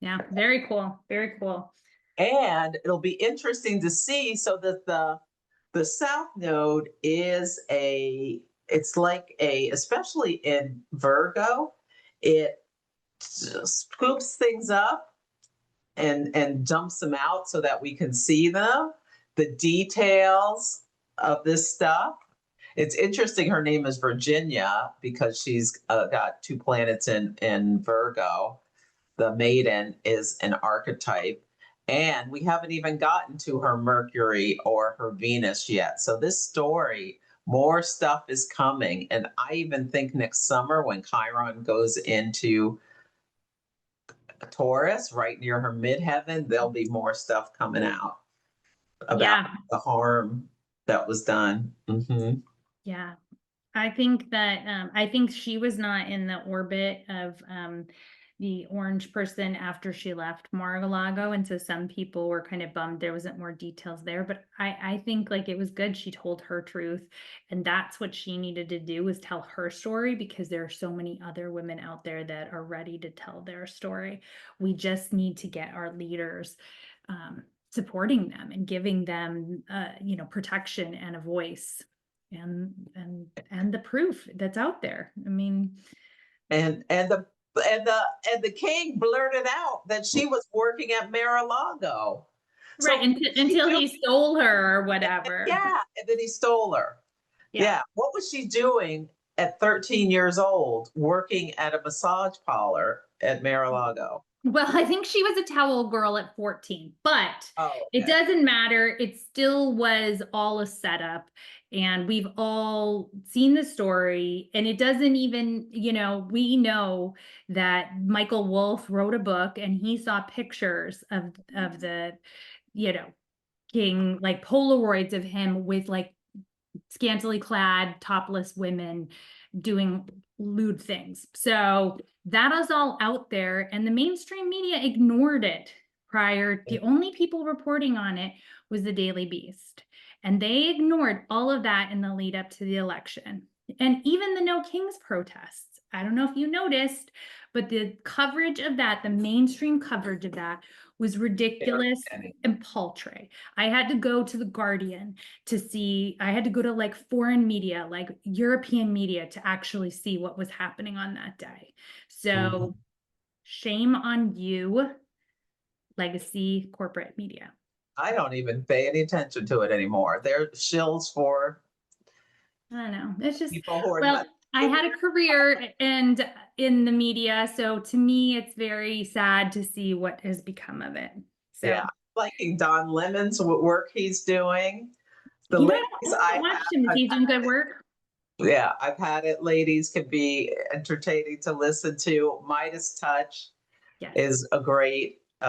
Yeah. Very cool. Very cool. And it'll be interesting to see, so that the south node it's like especially in Virgo, it scoops things up and dumps them out so that we can see them, the details of this stuff. It's interesting. Her name is Virginia because she's got two planets in Virgo. The maiden is an archetype. And we haven't even gotten to her Mercury or her Venus yet. So this story, more stuff is coming. And I even think next summer when Chiron goes into Taurus, right near her midheaven, there'll be more stuff coming out about Yeah. the harm that was done. Yeah. I think that I think she was not in the orbit of the orange person after she left Mar-a-Lago, and so some people were kind of bummed there wasn't more details there. But I think like it was good she told her truth, and that's what she needed to do, was tell her story, because there are so many other women out there that are ready to tell their story. We just need to get our leaders supporting them and giving them protection and a voice and the proof that's out there. I mean, And the king blurted out that she was working at Mar-a-Lago. So right, what was she until doing? he stole her or whatever. Yeah, and then he stole her. Yeah. Yeah, what was she doing at 13 years old, working at a massage parlor at Mar-a-Lago? Well, I think she was a towel girl at 14, but Oh, it okay. doesn't matter. It still was all a setup. And we've all seen the story. And it doesn't even, we know that Michael Wolff wrote a book and he saw pictures of the, king, like Polaroids of him with like scantily clad, topless women doing lewd things. So that is all out there, and the mainstream media ignored it prior. The only people reporting on it was the Daily Beast, and they ignored all of that in the lead up to the election. And even the No Kings protests. I don't know if you noticed, but the coverage of that, the mainstream coverage of that, was ridiculous and paltry. I had to go to The Guardian to see, I had to go to like foreign media, like European media, to actually see what was happening on that day. So shame on you, legacy corporate media. I don't even pay any attention to it anymore. They're shills for I don't know. It's just, people who are well, not I in had a their. career and in the media, so to me, it's very sad to see what has become of it. So, Yeah, liking Don Lemon's work he's doing. The I ladies haven't watched him. Is he doing good work? yeah, I've had it. Ladies can be entertaining to listen to. Midas Touch Yes. is a great They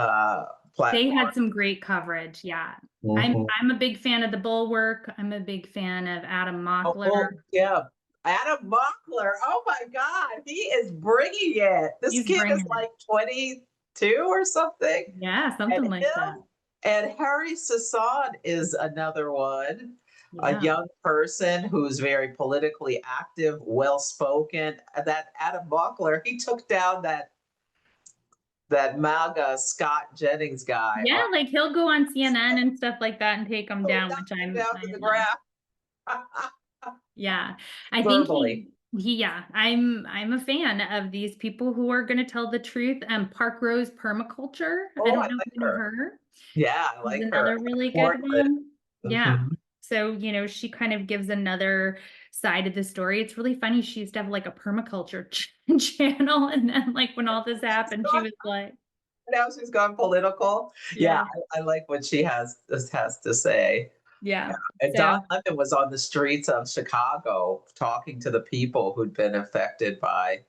platform. had some great coverage. Yeah. I'm Mhm. I'm a big fan of the Bulwark. I'm a big fan of Adam Mockler. Oh, yeah. Adam Mockler. Oh my God, he is bringing it. This He's kid is bringing it. like 22 or something. Yeah, And something like that. him and Harry Sassad is another one. A Yeah. young person who's very politically active, well spoken. That Adam Mockler, he took down that MAGA Scott Jennings guy. Yeah, like he'll go on CNN and stuff like that and take them Oh, down, knocked which him I down to the love. ground Yeah. I think verbally. yeah, I'm a fan of these people who are going to tell the truth. Park Rose Permaculture. I Oh, I don't know if like you know her. her. Yeah, I Is like her. another really good Portland. one. Yeah. Mhm. So, she kind of gives another side of the story. It's really funny. She used to have like a permaculture channel. And then like when all this happened, she was like, Now she's gone political. Yeah, yeah, I like what she has to say. yeah. And Don So Lemon was on the streets of Chicago talking to the people who'd been affected by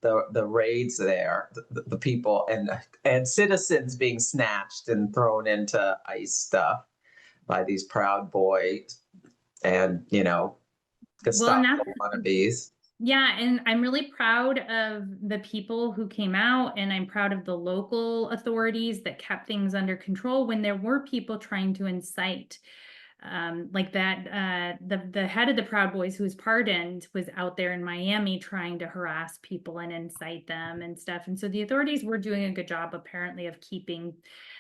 the raids there, the people and citizens being snatched and thrown into ICE stuff by these Proud Boys and well, and that's Gestapo wannabes. yeah, and I'm really proud of the people who came out, and I'm proud of the local authorities that kept things under control when there were people trying to incite. Like that, the head of the Proud Boys, who was pardoned, was out there in Miami trying to harass people and incite them and stuff. And so the authorities were doing a good job, apparently, of keeping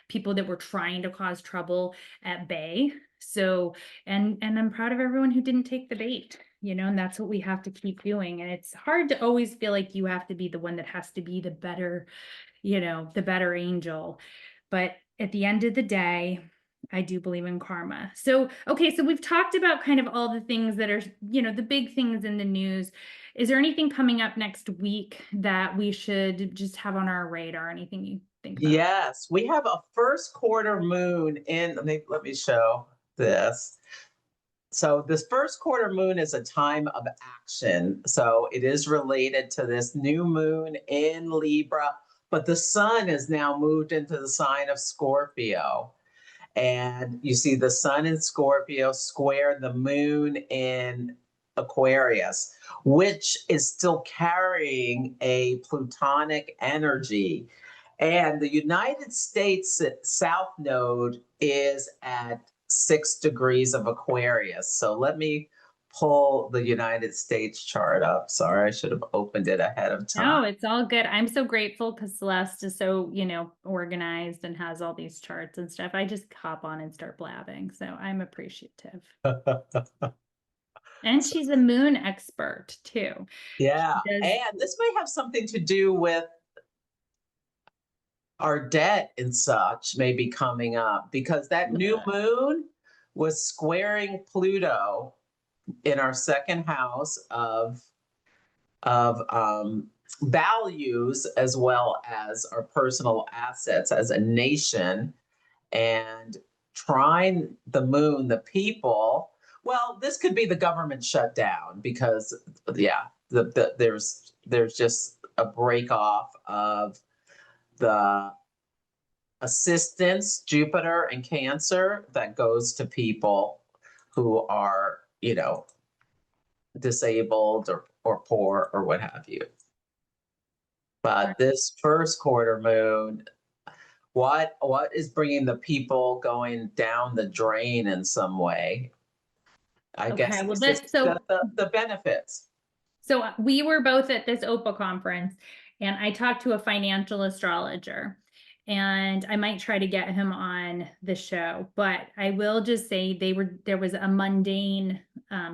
people that were trying to cause trouble at bay. So, and I'm proud of everyone who didn't take the bait. and that's what we have to keep doing. And it's hard to always feel like you have to be the one that has to be the better, the better angel. But at the end of the day, I do believe in karma. So, okay, so we've talked about kind of all the things that are, the big things in the news. Is there anything coming up next week that we should just have on our radar? Anything you think about? Yes, we have a first quarter moon in, let me show this. So this first quarter moon is a time of action. So it is related to this new moon in Libra, but the sun has now moved into the sign of Scorpio. And you see the sun in Scorpio square the moon in Aquarius, which is still carrying a Plutonic energy. And the United States South Node is at 6 degrees of Aquarius. So let me pull the United States chart up. Sorry, I should have opened it ahead of time. No, it's all good. I'm so grateful because Celeste is so, organized and has all these charts and stuff. I just hop on and start blabbing. So I'm appreciative. And she's a moon expert too. Yeah, She does, and this may have something to do with our debt and such may be coming up because that new moon was squaring Pluto in our second house of values as well as our personal assets as a nation, and trying the moon, the people. Well, this could be the government shutdown because, yeah, there's just a break off of the assistance, Jupiter and Cancer, that goes to people who are, disabled or poor or what have you. But this first quarter moon, what is bringing the people going down the drain in some way? I guess okay, well, it's just the benefits. So we were both at this OPA conference, and I talked to a financial astrologer, and I might try to get him on the show. But I will just say there was a mundane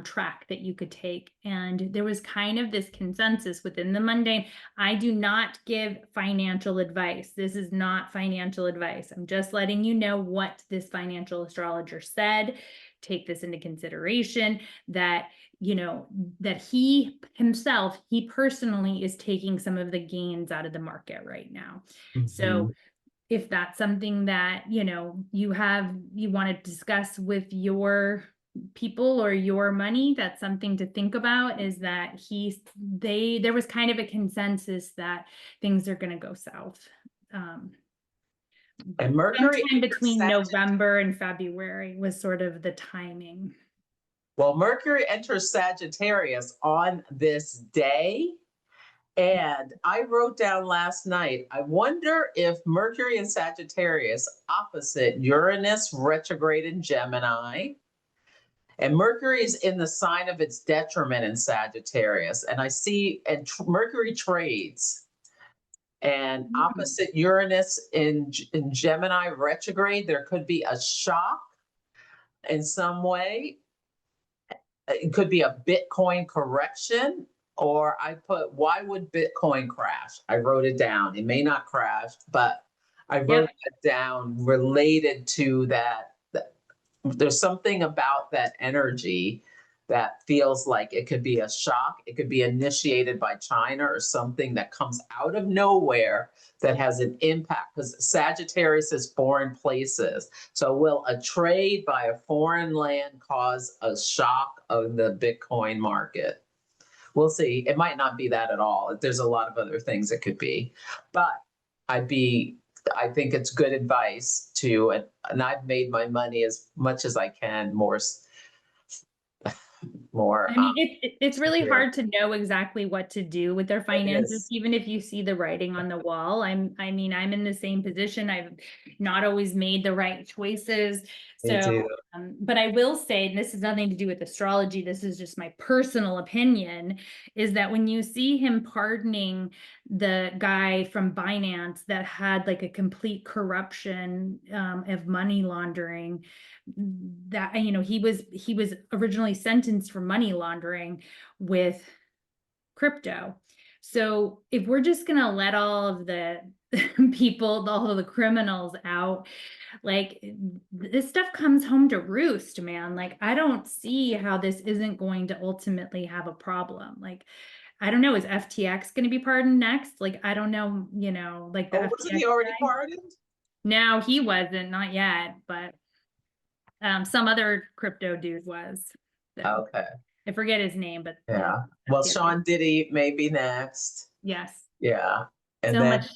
track that you could take, and there was kind of this consensus within the mundane. I do not give financial advice. This is not financial advice. I'm just letting you know what this financial astrologer said. Take this into consideration that that he himself, he personally is taking some of the gains out of the market right now. So if that's something that, you want to discuss with your people or your money, that's something to think about, is that there was kind of a consensus that things are going to go south. And Mercury Sometime between November and February was sort of the timing. Well, Mercury enters Sagittarius on this day. And I wrote down last night, I wonder if Mercury in Sagittarius opposite Uranus retrograde in Gemini. And Mercury is in the sign of its detriment in Sagittarius. And I see, and Mercury trades. And opposite Uranus in Gemini retrograde, there could be a shock in some way. It could be a Bitcoin correction, or I put, why would Bitcoin crash? I wrote it down. It may not crash, but I wrote it down related to that. There's something about that energy that feels like it could be a shock. It could be initiated by China or something that comes out of nowhere that has an impact, because Sagittarius is foreign places. So will a trade by a foreign land cause a shock of the Bitcoin market? We'll see. It might not be that at all. There's a lot of other things it could be, but I think it's good advice to, and I've made my money as much as I can, more. I mean, it's really hard to know exactly what to do with their finances, even if you see the writing on the wall. I'm in the same position. I've not always made the right choices. Me So, too. but I will say, and this has nothing to do with astrology, this is just my personal opinion, is that when you see him pardoning the guy from Binance that had like a complete corruption of money laundering, that he was originally sentenced for money laundering with crypto. So if we're just gonna let all of the people, all of the criminals out, like this stuff comes home to roost, man. Like I don't see how this isn't going to ultimately have a problem. Like I don't know, is FTX going to be pardoned next? Like I don't know, like the Oh, wasn't FTX he already guy. pardoned? No, he wasn't, not yet, but some other crypto dude was. So Okay. I forget his name, but Yeah. Well, FTX. Sean Diddy may be next. Yes. Yeah. And So then much,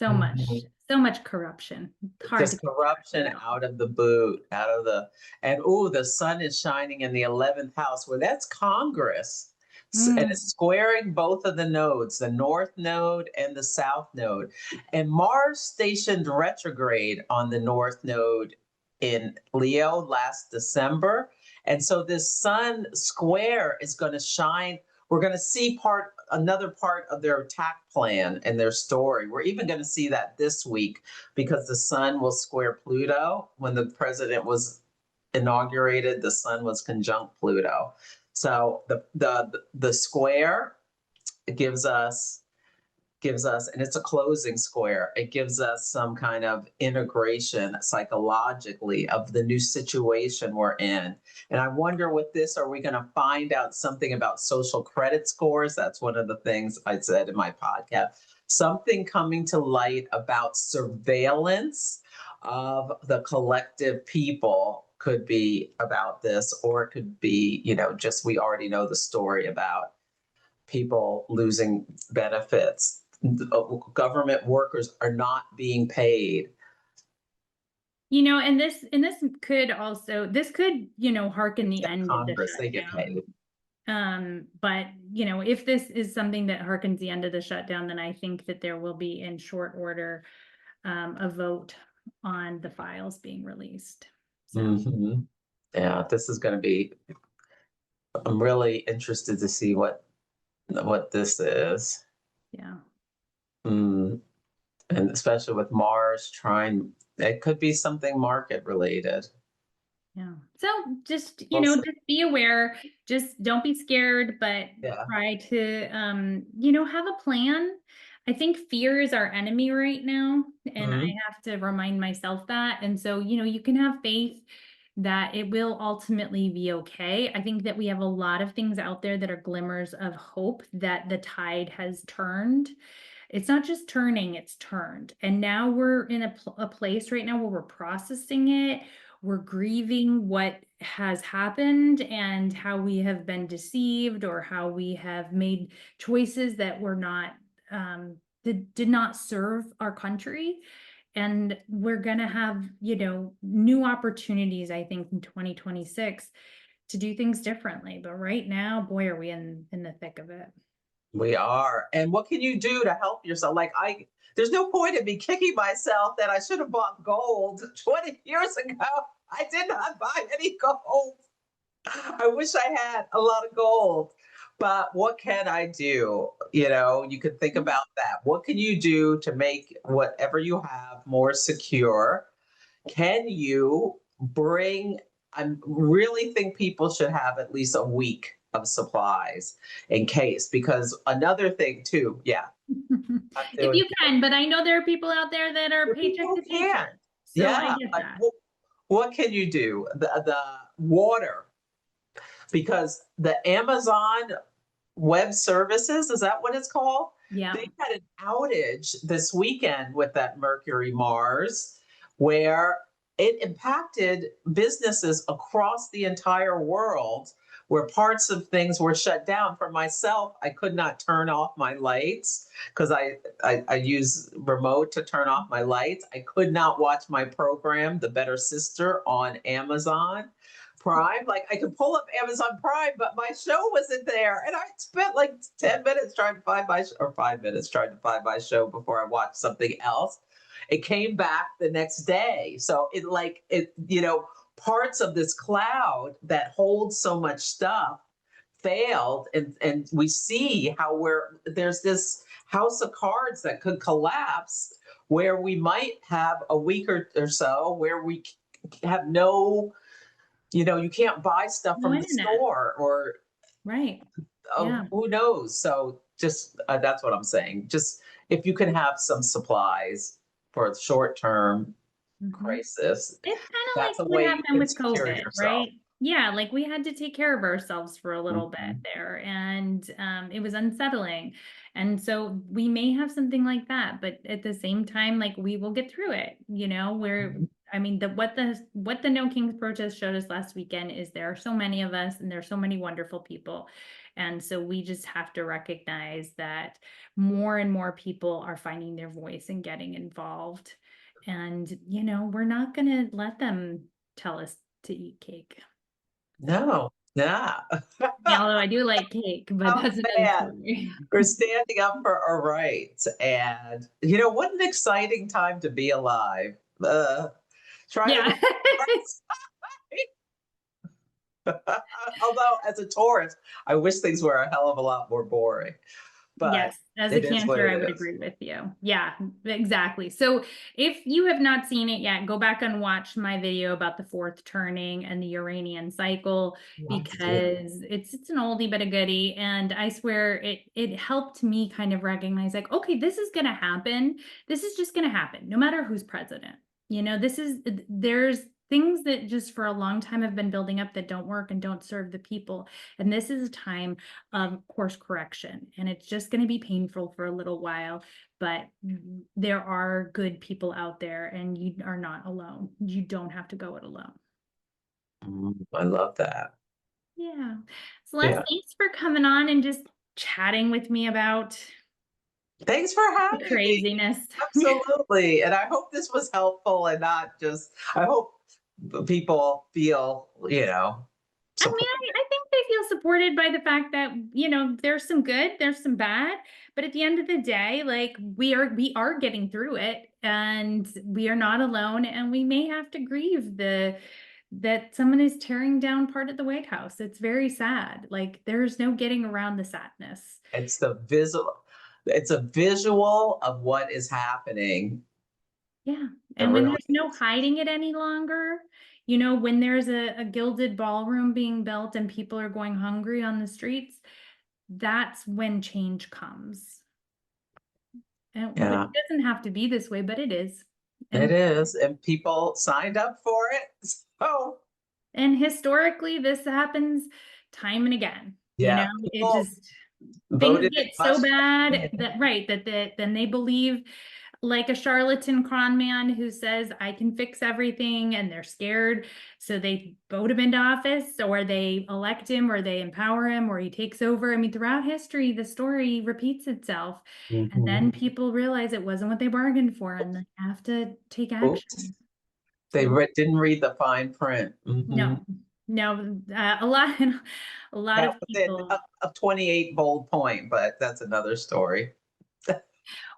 so much, mhm, so much corruption. It's hard to just keep track of corruption it all. out of the boot, out of the, and oh, the sun is shining in the 11th house. Well, that's Congress. And Mm. it's squaring both of the nodes, the north node and the south node. And Mars stationed retrograde on the north node in Leo last December. And so this sun square is going to shine. We're going to see another part of their attack plan and their story. We're even going to see that this week because the sun will square Pluto. When the president was inaugurated, the sun was conjunct Pluto. So the square gives us, and it's a closing square. It gives us some kind of integration psychologically of the new situation we're in. And I wonder with this, are we going to find out something about social credit scores? That's one of the things I said in my podcast. Something coming to light about surveillance of the collective people could be about this, or it could be, just we already know the story about people losing benefits. Government workers are not being paid. And this could also harken the end of the Congress, they get shutdown. paid. But if this is something that harkens the end of the shutdown, then I think that there will be in short order a vote on the files being released. So Mhm. Yeah, this is going to be. I'm really interested to see what this is. yeah. Mm. And especially with Mars trying, it could be something market related. Yeah. So just, We'll see. just be aware, just don't be scared, but Yeah. try to, have a plan. I think fear is our enemy right now, and I Mhm. have to remind myself that. And so, you can have faith that it will ultimately be okay. I think that we have a lot of things out there that are glimmers of hope that the tide has turned. It's not just turning, it's turned. And now we're in a place right now where we're processing it. We're grieving what has happened and how we have been deceived or how we have made choices that were not, that did not serve our country. And we're going to have, new opportunities, I think, in 2026 to do things differently. But right now, boy, are we in the thick of it. We are. And what can you do to help yourself? There's no point in me kicking myself that I should have bought gold 20 years ago. I did not buy any gold. I wish I had a lot of gold. But what can I do? You could think about that. What can you do to make whatever you have more secure? Can you bring, I really think people should have at least a week of supplies in case, because another thing too, yeah, I'm If doing you can, but I know there are people out there that are for paycheck people to who can. paycheck. So I Yeah, get like that. what can you do? The water, because the Amazon Web Services, is that what it's called? Yeah. They had an outage this weekend with that Mercury Mars where it impacted businesses across the entire world where parts of things were shut down. For myself, I could not turn off my lights because I use remote to turn off my lights. I could not watch my program, The Better Sister, on Amazon Prime. Like I could pull up Amazon Prime, but my show wasn't there. And I spent like 10 minutes trying to find or 5 minutes trying to find my show before I watched something else. It came back the next day. So parts of this cloud that holds so much stuff failed, and we see how there's this house of cards that could collapse, where we might have a week or so where we have no, you can't buy stuff No from the internet. store, or Right. Yeah. who knows. So just that's what I'm saying. Just if you can have some supplies for a short term Mhm. crisis, It's kind of like that's a what way you happened can with secure COVID, yourself. right? Yeah, like we had to take care of ourselves for a little bit Mhm. there, and it was unsettling. And so we may have something like that, but at the same time, like we will get through it. Where Mhm. I mean, what the No Kings protest showed us last weekend is there are so many of us, and there are so many wonderful people, and so we just have to recognize that more and more people are finding their voice and getting involved. And, we're not going to let them tell us to eat cake. No, yeah. Yeah, although I do like cake, but Oh, that's another man. story. We're standing up for our rights. And, what an exciting time to be alive. Try to Yeah. live. Although, as a tourist, I wish things were a hell of a lot more boring, but Yes, as a it is what Cancer, it I would is. agree with you. Yeah, exactly. So if you have not seen it yet, go back and watch my video about the fourth turning and the Uranian cycle, Yes, yeah. because it's an oldie but a goodie. And I swear it helped me kind of recognize, like, okay, this is gonna happen. This is just gonna happen, no matter who's president. There's things that just for a long time have been building up that don't work and don't serve the people. And this is a time course correction. And it's just going to be painful for a little while, but there are good people out there, and you are not alone. You don't have to go it alone. I love that. Yeah. Celeste, Yeah. thanks for coming on and just chatting with me about Thanks for the having me. craziness. Absolutely. And I hope this was helpful, and not just, I hope people feel, I mean, support. I think they feel supported by the fact that, there's some good, there's some bad, but at the end of the day, like we are getting through it, and we are not alone, and we may have to grieve that someone is tearing down part of the White House. It's very sad. Like there's no getting around the sadness. It's a visual of what is happening. Yeah. It And when really there's no is. hiding it any longer, when there's a gilded ballroom being built and people are going hungry on the streets, that's when change comes. But Yeah, it doesn't have to be this way, but it is. it And is. And people signed up for it. So, and historically, this happens time and again. yeah, It people just things voted it get so much. bad that right that then they believe like a charlatan con man who says I can fix everything, and they're scared, so they vote him into office, or they elect him, or they empower him, or he takes over. I mean, throughout history the story repeats itself, and Mhm. then people realize it wasn't what they bargained for, and they have to take Oops. action. They So didn't read the fine print. no, no, a lot a lot Yeah, of within people. a 28 bold point, but that's another story.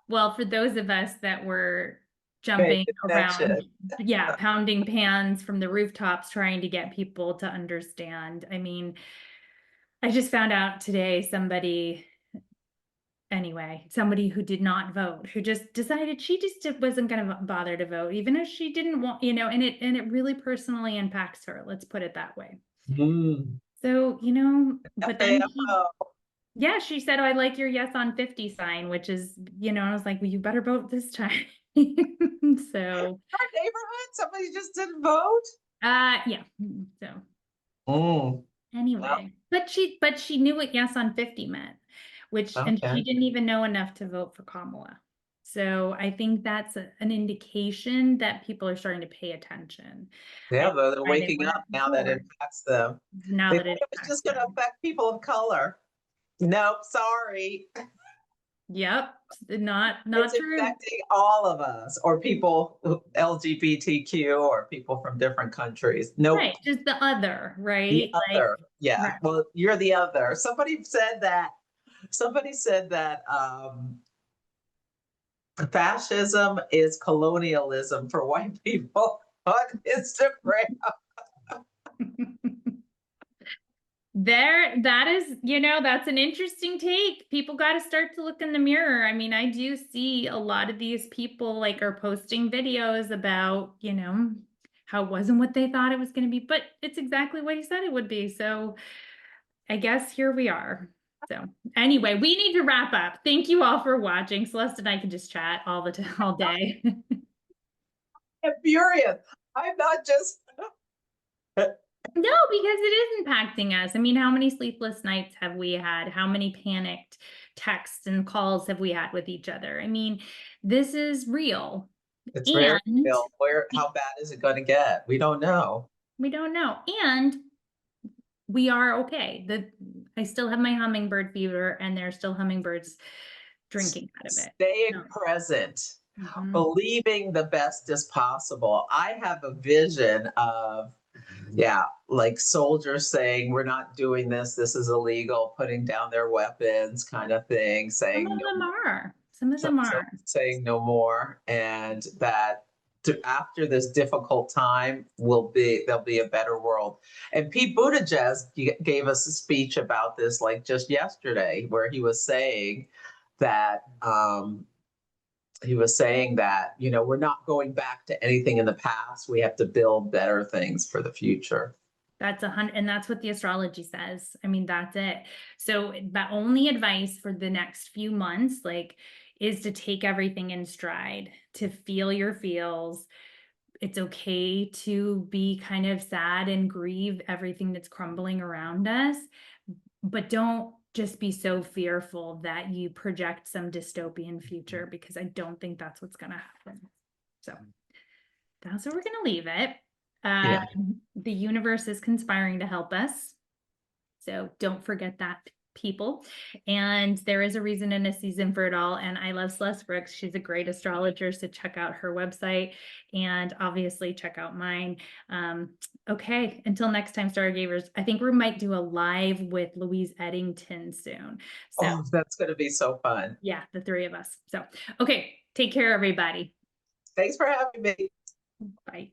Well, for those of us that were Paying jumping around, attention. yeah, pounding pans from the rooftops trying to get people to understand. I mean, I just found out today somebody who did not vote, who just decided she just wasn't going to bother to vote, even if she didn't want, and it really personally impacts her. Let's put it that way. Mm. So, but then FAFO. yeah, she said, "Oh, I like your yes on 50 sign," which is, I was like, well, you better vote this time. So, Our neighborhood, somebody just didn't vote. yeah. So Mm. Well, anyway, but she knew what yes on 50 meant, and she okay. didn't even know enough to vote for Kamala. So I think that's an indication that people are starting to pay attention. I Yeah, don't know but they're why they waking up weren't now that it before. impacts them. Now They that thought it it was impacts just going to them. affect people of color. Nope, sorry. Yep, not It's true. affecting all of us, or people LGBTQ, or people from different countries. Right, Nope. just the other, The right? Like, other. Yeah. right. Well, you're the other. Somebody said that Fascism is colonialism for white people on Instagram. That is, that's an interesting take. People got to start to look in the mirror. I mean, I do see a lot of these people like are posting videos about, how it wasn't what they thought it was going to be, but it's exactly what he said it would be. So I guess here we are. So anyway, we need to wrap up. Thank you all for watching. Celeste and I can just chat all day. I'm furious. I'm not just. No, because it is impacting us. I mean, how many sleepless nights have we had? How many panicked texts and calls have we had with each other? I mean, this is real. It's very And real. How bad is it going to get? We don't know. we don't know. And we are okay. I still have my hummingbird fever, and there are still hummingbirds drinking out of it. Staying No. present, Mhm. believing the best is possible. I have a vision of, yeah, like soldiers saying, we're not doing this, this is illegal, putting down their weapons, kind of thing, Some saying of no, them are. Some of them are. saying no more, and that after this difficult time there'll be a better world. And Pete Buttigieg gave us a speech about this like just yesterday, where that he was saying that, we're not going back to anything in the past. We have to build better things for the future. That's 100, and that's what the astrology says. I mean, that's it. So the only advice for the next few months, like, is to take everything in stride, to feel your feels. It's okay to be kind of sad and grieve everything that's crumbling around us, but don't just be so fearful that you project some dystopian future, because I don't think that's what's going to happen. So that's where we're going to leave it. Yeah. The universe is conspiring to help us. So don't forget that, people. And there is a reason and a season for it all. And I love Celeste Brooks. She's a great astrologer. So check out her website and obviously check out mine. Okay. Until next time, Stargazers, I think we might do a live with Louise Eddington soon. So Oh, that's going to be so fun. yeah, the three of us. So, okay. Take care, everybody. Thanks for having me. Bye.